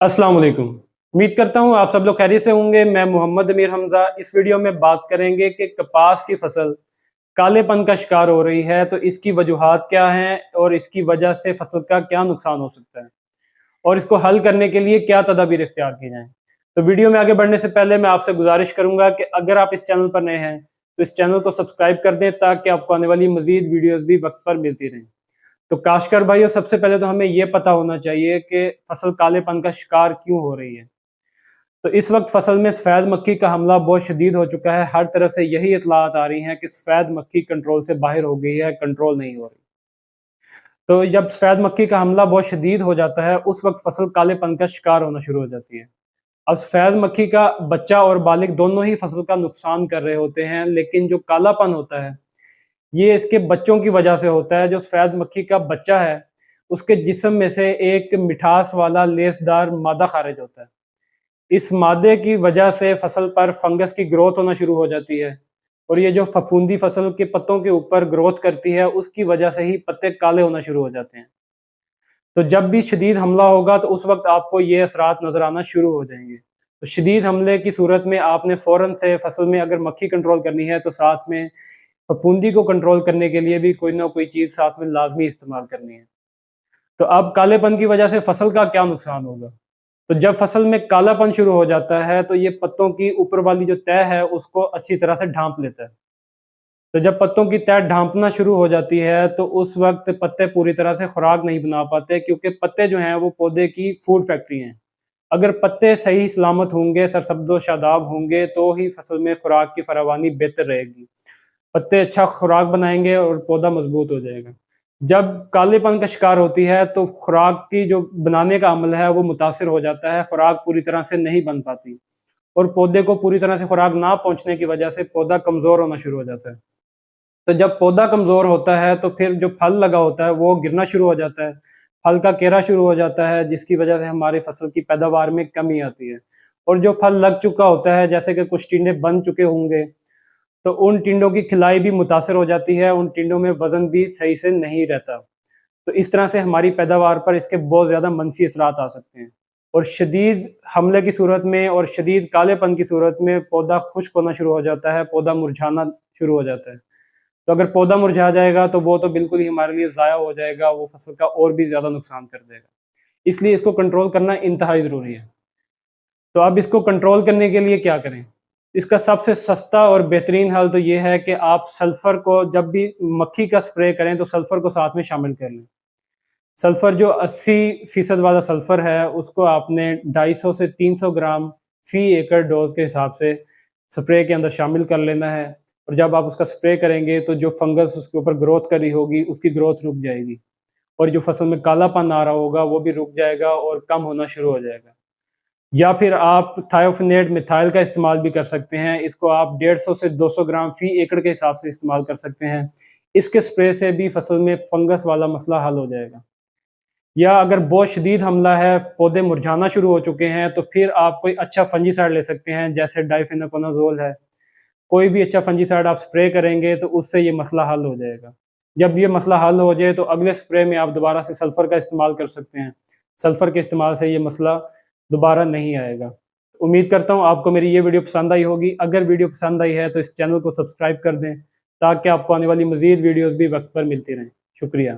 अस्सलाम वालेकुम। उम्मीद करता हूँ आप सब लोग खैरियत से होंगे। मैं मोहम्मद अमीर हमज़ा। इस वीडियो में बात करेंगे कि कपास की फसल कालेपन का शिकार हो रही है, तो इसकी वजूहात क्या हैं और इसकी वजह से फसल का क्या नुकसान हो सकता है और इसको हल करने के लिए क्या तदाबीर इख्तियार की जाएँ। तो वीडियो में आगे बढ़ने से पहले मैं आपसे गुज़ारिश करूँगा कि अगर आप इस चैनल पर नए हैं, तो इस चैनल को सब्सक्राइब कर दें ताकि आपको आने वाली मज़ीद वीडियोज़ भी वक़्त पर मिलती रहें। तो काश्तकार भाइयों, सबसे पहले तो हमें ये पता होना चाहिए कि फसल कालेपन का शिकार क्यों हो रही है। तो इस वक्त फसल में सफ़ेद मक्खी का हमला बहुत शदीद हो चुका है। हर तरफ से यही इतलात आ रही हैं कि सफ़ेद मक्खी कंट्रोल से बाहर हो गई है, कंट्रोल नहीं हो रही। तो जब सफ़ेद मक्खी का हमला बहुत शदीद हो जाता है, उस वक्त फसल कालेपन का शिकार होना शुरू हो जाती है। अब सफ़ेद मक्खी का बच्चा और बालिग दोनों ही फसल का नुकसान कर रहे होते हैं, लेकिन जो कालापन होता है ये इसके बच्चों की वजह से होता है। जो सफ़ेद मक्खी का बच्चा है, उसके जिस्म में से एक मिठास वाला लेसदार मादा खारिज होता है। इस मादे की वजह से फसल पर फंगस की ग्रोथ होना शुरू हो जाती है और ये जो फफूंदी फसल के पत्तों के ऊपर ग्रोथ करती है, उसकी वजह से ही पत्ते काले होना शुरू हो जाते हैं। तो जब भी शदीद हमला होगा तो उस वक्त आपको ये असरात नज़र आना शुरू हो जाएंगे। तो शदीद हमले की सूरत में आपने फ़ौरन से फसल में अगर मक्खी कंट्रोल करनी है, तो साथ में फफूंदी को कंट्रोल करने के लिए भी कोई ना कोई चीज़ साथ में लाजमी इस्तेमाल करनी है। तो अब कालेपन की वजह से फसल का क्या नुकसान होगा? तो जब फसल में कालापन शुरू हो जाता है, तो ये पत्तों की ऊपर वाली जो तह है उसको अच्छी तरह से ढांप लेता है। तो जब पत्तों की तह ढांपना शुरू हो जाती है, तो उस वक्त पत्ते पूरी तरह से खुराक नहीं बना पाते, क्योंकि पत्ते जो हैं वो पौधे की फूड फैक्ट्री हैं। अगर पत्ते सही सलामत होंगे, सरसब्दो शादाब होंगे, तो ही फसल में खुराक की फरावानी बेहतर रहेगी। पत्ते अच्छा खुराक बनाएंगे और पौधा मजबूत हो जाएगा। जब कालेपन का शिकार होती है, तो खुराक की जो बनाने का अमल है वो मुतासिर हो जाता है, खुराक पूरी तरह से नहीं बन पाती और पौधे को पूरी तरह से खुराक ना पहुंचने की वजह से पौधा कमज़ोर होना शुरू हो जाता है। तो जब पौधा कमज़ोर होता है, तो फिर जो फल लगा होता है वो गिरना शुरू हो जाता है, फल का केरा शुरू हो जाता है, जिसकी वजह से हमारी फसल की पैदावार में कमी आती है। और जो फल लग चुका होता है, जैसे कि कुछ टिंडे बन चुके होंगे, तो उन टिंडों की खिलाई भी मुतासिर हो जाती है, उन टिंडों में वज़न भी सही से नहीं रहता। तो इस तरह से हमारी पैदावार पर इसके बहुत ज़्यादा मनफ़ी असरात आ सकते हैं और शदीद हमले की सूरत में और शदीद कालेपन की सूरत में पौधा खुश्क होना शुरू हो जाता है, पौधा मुरझाना शुरू हो जाता है। तो अगर पौधा मुरझा जाएगा, तो वो तो बिल्कुल ही हमारे लिए ज़ाया हो जाएगा, वो फसल का और भी ज़्यादा नुकसान कर देगा। इसलिए इसको कंट्रोल करना इंतहाई ज़रूरी है। तो अब इसको कंट्रोल करने के लिए क्या करें? इसका सबसे सस्ता और बेहतरीन हल तो ये है कि आप सल्फ़र को जब भी मक्खी का स्प्रे करें, तो सल्फ़र को साथ में शामिल कर लें। सल्फ़र जो 80% वाला सल्फ़र है, उसको आपने 250 से 300 ग्राम फ़ी एकड़ डोज़ के हिसाब से स्प्रे के अंदर शामिल कर लेना है। और जब आप उसका स्प्रे करेंगे, तो जो फंगस उसके ऊपर ग्रोथ कर रही होगी, उसकी ग्रोथ रुक जाएगी और जो फसल में कालापन आ रहा होगा, वो भी रुक जाएगा और कम होना शुरू हो जाएगा। या फिर आप थायोफिनेट मिथाइल का इस्तेमाल भी कर सकते हैं। इसको आप 150 से 200 ग्राम फ़ी एकड़ के हिसाब से इस्तेमाल कर सकते हैं। इसके स्प्रे से भी फसल में फंगस वाला मसला हल हो जाएगा। या अगर बहुत शदीद हमला है, पौधे मुरझाना शुरू हो चुके हैं, तो फिर आप कोई अच्छा फंजीसाइड ले सकते हैं, जैसे डाइफेनाकोनाज़ोल है। कोई भी अच्छा फंजीसाइड आप स्प्रे करेंगे, तो उससे ये मसला हल हो जाएगा। जब ये मसला हल हो जाए, तो अगले स्प्रे में आप दोबारा से सल्फ़र का इस्तेमाल कर सकते हैं। सल्फ़र के इस्तेमाल से ये मसला दोबारा नहीं आएगा। उम्मीद करता हूँ आपको मेरी ये वीडियो पसंद आई होगी। अगर वीडियो पसंद आई है, तो इस चैनल को सब्सक्राइब कर दें ताकि आपको आने वाली मज़ीद वीडियोज़ भी वक्त पर मिलती रहें। शुक्रिया।